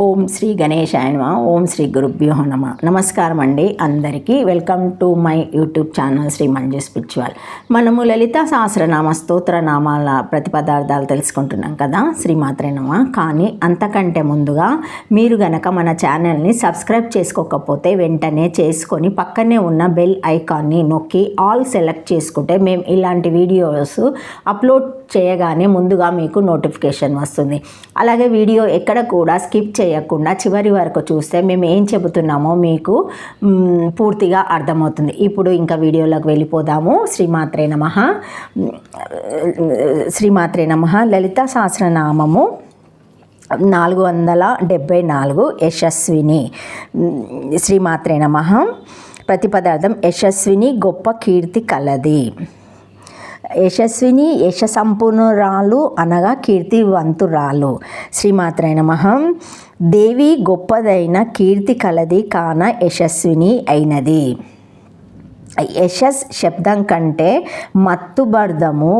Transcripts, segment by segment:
ఓం శ్రీ గణేశాయ నమః. ఓం శ్రీ గురుభ్యో నమః. నమస్కారం అండి అందరికీ. Welcome to my YouTube channel Shri Manju spiritual. మనము లలిత సహస్రనామ స్తోత్ర నామాల ప్రతిపదార్థాలు తెలుసుకుంటున్నాం కదా, శ్రీమాత్రే నమః. కానీ అంతకంటే ముందుగా మీరు గనక మన ఛానల్ని సబ్స్క్రైబ్ చేసుకోకపోతే వెంటనే చేసుకొని పక్కనే ఉన్న బెల్ ఐకాన్ని నొక్కి ఆల్ సెలెక్ట్ చేసుకుంటే మేము ఇలాంటి వీడియోస్ అప్లోడ్ చేయగానే ముందుగా మీకు నోటిఫికేషన్ వస్తుంది. అలాగే వీడియో ఎక్కడ కూడా స్కిప్ చేయకుండా చివరి వరకు చూస్తే మేము ఏం చెబుతున్నామో మీకు పూర్తిగా అర్థమవుతుంది. ఇప్పుడు ఇంకా వీడియోలోకి వెళ్ళిపోదాము. శ్రీమాత్రే నమః. శ్రీమాత్రే నమః. లలిత సహస్రనామము 474 యశస్విని. శ్రీమాత్రే నమః. ప్రతిపదార్థం యశస్విని గొప్ప కీర్తి కలది. యశస్విని యశసంపన్నురాలు అనగా కీర్తివంతురాలు. శ్రీమాత్రే నమః. దేవి గొప్పదైన కీర్తి కలది కాన యశస్విని అయినది. యశస్ శబ్దం కంటే మత్తుబర్ధము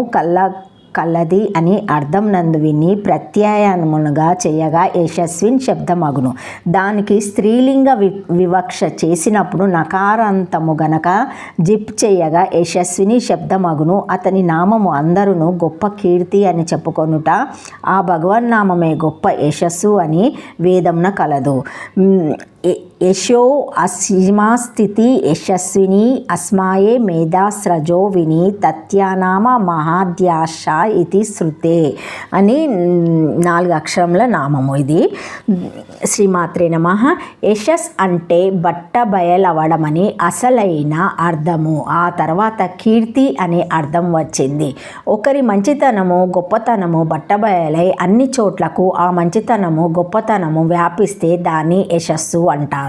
కలది అని అర్థం నందు విని ప్రత్యయములుగా చేయగా యశస్విన్ శబ్దమగును. దానికి స్త్రీలింగ వివక్ష చేసినప్పుడు నకారాంతము గనక జిప్ చేయగా యశస్విని శబ్దమగును. అతని నామము అందరును గొప్ప కీర్తి అని చెప్పుకొనుట ఆ భగవన్నామమే గొప్ప యశస్సు అని వేదమున కలదు. యశో అసీమా స్థితి యశస్విని అస్మాయే మేధాస్రజో విని తత్యానామ మహాద్యాశ ఇది శృతే అని 4 అక్షరముల నామము ఇది. శ్రీమాత్రే నమః. యశస్ అంటే బట్టబయలవడమని అసలైన అర్థము. ఆ తర్వాత కీర్తి అనే అర్థం వచ్చింది. ఒకరి మంచితనము గొప్పతనము బట్టబయలై అన్ని చోట్లకు ఆ మంచితనము గొప్పతనము వ్యాపిస్తే దాన్ని యశస్సు అంటారు.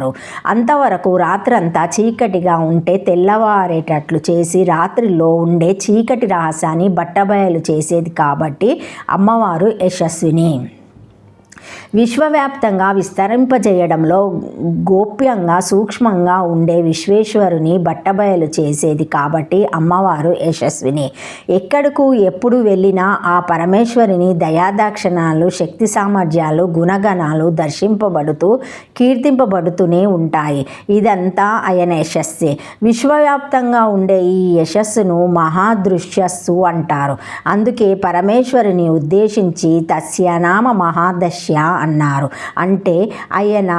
అంతవరకు రాత్రంతా చీకటిగా ఉంటే తెల్లవారేటట్లు చేసి రాత్రిలో ఉండే చీకటి రహస్యాన్ని బట్టబయలు చేసేది కాబట్టి అమ్మవారు యశస్విని. విశ్వవ్యాప్తంగా విస్తరింపజేయడంలో గోప్యంగా సూక్ష్మంగా ఉండే విశ్వేశ్వరుని బట్టబయలు చేసేది కాబట్టి అమ్మవారు యశస్విని. ఎక్కడకు ఎప్పుడు వెళ్ళినా ఆ పరమేశ్వరిని దయాదాక్షిణాలు శక్తి సామర్థ్యాలు గుణగణాలు దర్శింపబడుతూ కీర్తింపబడుతూనే ఉంటాయి. ఇదంతా ఆయన యశస్సే. విశ్వవ్యాప్తంగా ఉండే ఈ యశస్సును మహాదృశ్యస్సు అంటారు. అందుకే పరమేశ్వరిని ఉద్దేశించి తస్యనామ మహాదశ్య అన్నారు. అంటే ఆయన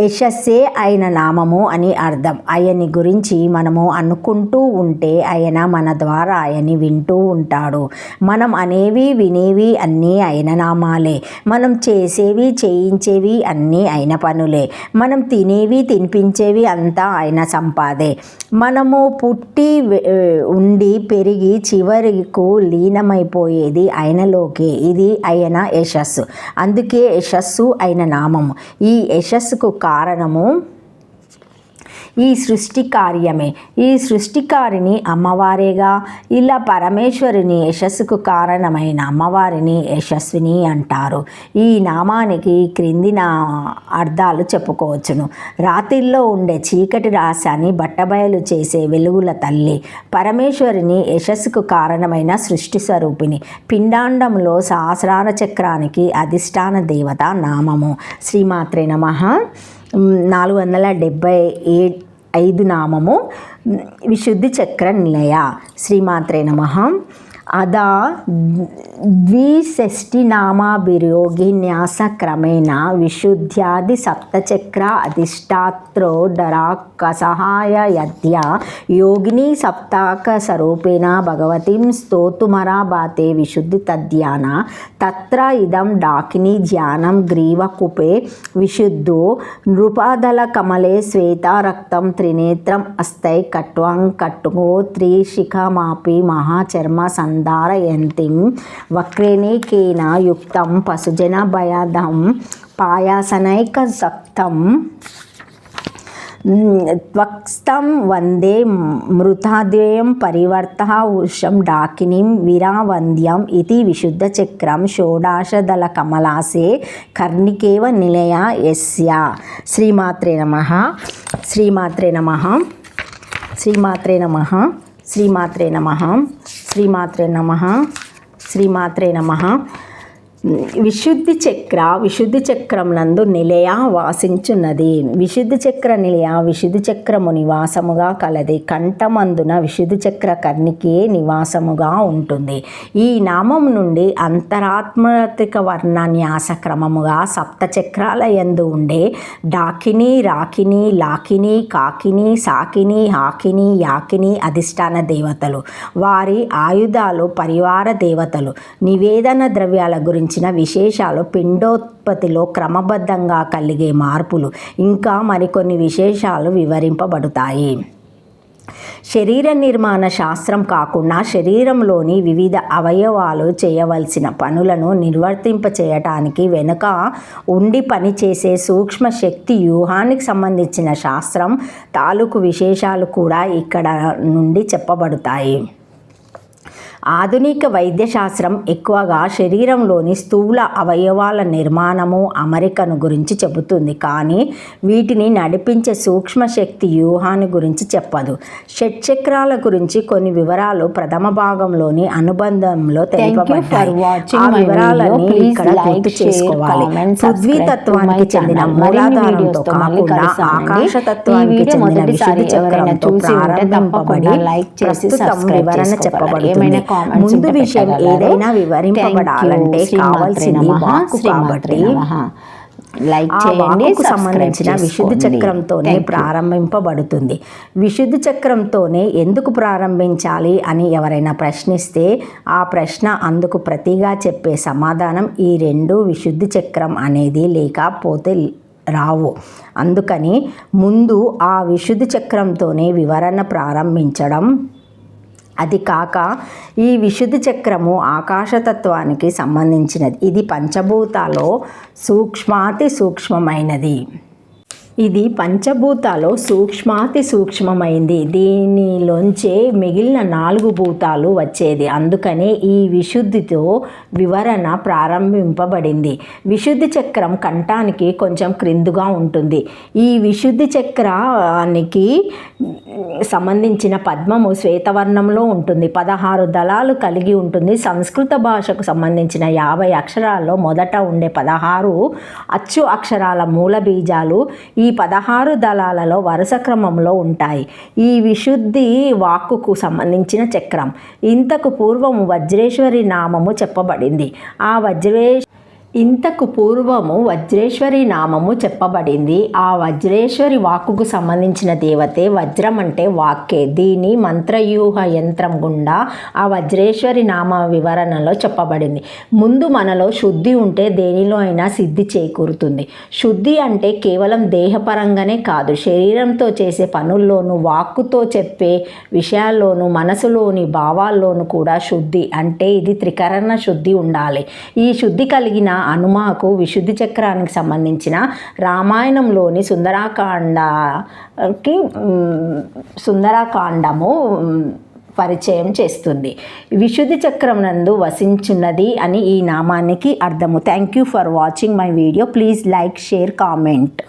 యశస్సే ఆయన నామము అని అర్థం. ఆయన్ని గురించి మనము అనుకుంటూ ఉంటే ఆయన మన ద్వారా ఆయన్ని వింటూ ఉంటాడు. మనం అనేవి వినేవి అన్నీ ఆయన నామాలే. మనం చేసేవి చేయించేవి అన్నీ ఆయన పనులే. మనం తినేవి తినిపించేవి అంతా ఆయన సంపాదే. మనము పుట్టి ఉండి పెరిగి చివరకు లీనమైపోయేది ఆయనలోకే. ఇది ఆయన యశస్సు. అందుకే యశస్సు ఆయన నామము. ఈ యశస్సుకు కారణము ఈ సృష్టి కార్యమే. ఈ సృష్టికారిని అమ్మవారేగా. ఇలా పరమేశ్వరిని యశస్సుకు కారణమైన అమ్మవారిని యశస్విని అంటారు. ఈ నామానికి క్రిందిన అర్థాలు చెప్పుకోవచ్చును. రాత్రిలో ఉండే చీకటి రహస్యాన్ని బట్టబయలు చేసే వెలుగుల తల్లి. పరమేశ్వరిని యశస్సుకు కారణమైన సృష్టి స్వరూపిణి. పిండాండంలో సహస్రార చక్రానికి అధిష్టాన దేవత నామము. శ్రీమాత్రే నమః. 475 నామము విశుద్ధి చక్ర నిలయ. శ్రీమాత్రే నమః. అదా ద్విషష్టినామాభియోగిన్యాస క్రమేణ విశుద్ధ్యాది సప్తచక్ర అధిష్టాత్రో డరాకసహాయ యద్య యోగిని సప్తాక స్వరూపేణ భగవతిం స్తోతుమరాబాతే విశుద్ధి తద్యాన తత్ర ఇదం డాకిని ధ్యానం గ్రీవకుపే విశుద్ధో నృపాదల కమలే శ్వేతారక్తం త్రినేత్రం అస్తై కట్వాం కట్టుగో త్రిశిఖమాపి మహాచర్మ సంధారయంతిం వక్రేణేకేన యుక్తం పశుజన భయాదం పాయాసనైక సక్తం త్వక్స్తం వందే మృతాద్వయం పరివర్త ఉషం డాకినీం విరావంద్యం ఇది విశుద్ధ చక్రం షోడాశదళ కమలాసే కర్ణికేవ నిలయ యస్య. శ్రీమాత్రే నమః. శ్రీమాత్రే నమః. శ్రీమాత్రే నమః. శ్రీమాత్రే నమః. శ్రీమాత్రే నమః. శ్రీమాత్రే నమః. విశుద్ధి చక్రం నందు నిలయ వాసించున్నది. విశుద్ధి చక్ర నిలయ విశుద్ధి చక్రము నివాసముగా కలది. కంఠమందున విశుద్ధి చక్ర కర్ణికే నివాసముగా ఉంటుంది. ఈ నామం నుండి అంతరాత్మతిక వర్ణ న్యాస క్రమముగా సప్త చక్రాల యందు ఉండే డాకిని, రాకిని, లాకిని, కాకిని, సాకిని, హాకిని, యాకిని అధిష్టాన దేవతలు, వారి ఆయుధాలు, పరివార దేవతలు, నివేదన ద్రవ్యాల గురించిన విశేషాలు, పిండోత్పత్తిలో క్రమబద్ధంగా కలిగే మార్పులు, ఇంకా మరికొన్ని విశేషాలు వివరింపబడతాయి. శరీర నిర్మాణ శాస్త్రం కాకుండా శరీరంలోని వివిధ అవయవాలు చేయవలసిన పనులను నిర్వర్తింపచేయటానికి వెనుక ఉండి పనిచేసే సూక్ష్మ శక్తి వ్యూహానికి సంబంధించిన శాస్త్రం తాలూకు విశేషాలు కూడా ఇక్కడ నుండి చెప్పబడతాయి. ఆధునిక వైద్యశాస్త్రం ఎక్కువగా శరీరంలోని స్థూల అవయవాల నిర్మాణము, అమరికను గురించి చెబుతుంది, కానీ వీటిని నడిపించే సూక్ష్మశక్తి వ్యూహాన్ని గురించి చెప్పదు. షట్చక్రాల గురించి కొన్ని వివరాలు ప్రథమ భాగంలోని అనుబంధంలో తెలుపబడ్డాయి. ఆ వివరాలని ఇక్కడ గుర్తు చేసుకోవాలి. పృథ్వీ తత్వానికి చెందిన మూలాధారంతో కాకుండా ఆకాశతత్వానికి చెందిన విశుద్ధి చక్రంతో ప్రారంభింపబడి ప్రస్తుతం వివరణ చెప్పబడుతుంది. ముందు విషయం ఏదైనా వివరింపబడాలంటే కావాల్సింది వాక్కు కాబట్టి ఆ వాక్కుకు సంబంధించిన విశుద్ధి చక్రంతోనే ప్రారంభింపబడుతుంది. విశుద్ధి చక్రంతోనే ఎందుకు ప్రారంభించాలి అని ఎవరైనా ప్రశ్నిస్తే ఆ ప్రశ్న అందుకు ప్రతిగా చెప్పే సమాధానం ఈ రెండు విశుద్ధి చక్రం అనేది లేకపోతే రావు. అందుకని ముందు ఆ విశుద్ధి చక్రంతోనే వివరణ ప్రారంభించడం. అది కాక ఈ విశుద్ధి చక్రము ఆకాశతత్వానికి సంబంధించినది. ఇది పంచభూతాల్లో సూక్ష్మాతి సూక్ష్మమైనది. ఇది పంచభూతాల్లో సూక్ష్మాతి సూక్ష్మమైంది. దీనిలోంచే మిగిలిన 4 భూతాలు వచ్చేది. అందుకనే ఈ విశుద్ధితో వివరణ ప్రారంభింపబడింది. విశుద్ధి చక్రం కంఠానికి కొంచెం క్రిందుగా ఉంటుంది. ఈ విశుద్ధి చక్రానికి సంబంధించిన పద్మము శ్వేతవర్ణంలో ఉంటుంది. 16 దళాలు కలిగి ఉంటుంది. సంస్కృత భాషకు సంబంధించిన 50 అక్షరాల్లో మొదట ఉండే 16 అచ్చు అక్షరాల మూల బీజాలు ఈ 16 దళాలలో వరుస క్రమంలో ఉంటాయి. ఈ విశుద్ధి వాక్కుకు సంబంధించిన చక్రం. ఇంతకు పూర్వము వజ్రేశ్వరి నామము చెప్పబడింది. ఇంతకు పూర్వము వజ్రేశ్వరి నామము చెప్పబడింది. ఆ వజ్రేశ్వరి వాక్కుకు సంబంధించిన దేవతే. వజ్రం అంటే వాక్కే. దీని మంత్రవ్యూహ యంత్రం గుండా ఆ వజ్రేశ్వరి నామ వివరణలో చెప్పబడింది. ముందు మనలో శుద్ధి ఉంటే దేనిలో అయినా సిద్ధి చేకూరుతుంది. శుద్ధి అంటే కేవలం దేహపరంగానే కాదు, శరీరంతో చేసే పనుల్లోనూ, వాక్కుతో చెప్పే విషయాల్లోనూ, మనసులోని భావాల్లోనూ కూడా శుద్ధి అంటే ఇది త్రికరణ శుద్ధి ఉండాలి. ఈ శుద్ధి కలిగిన హనుమకు విశుద్ధి చక్రానికి సంబంధించిన రామాయణంలోని సుందరకాండము పరిచయం చేస్తుంది. విశుద్ధి చక్రం నందు వసించున్నది అని ఈ నామానికి అర్థము. Thank you for watching my video. Please like, share, comment.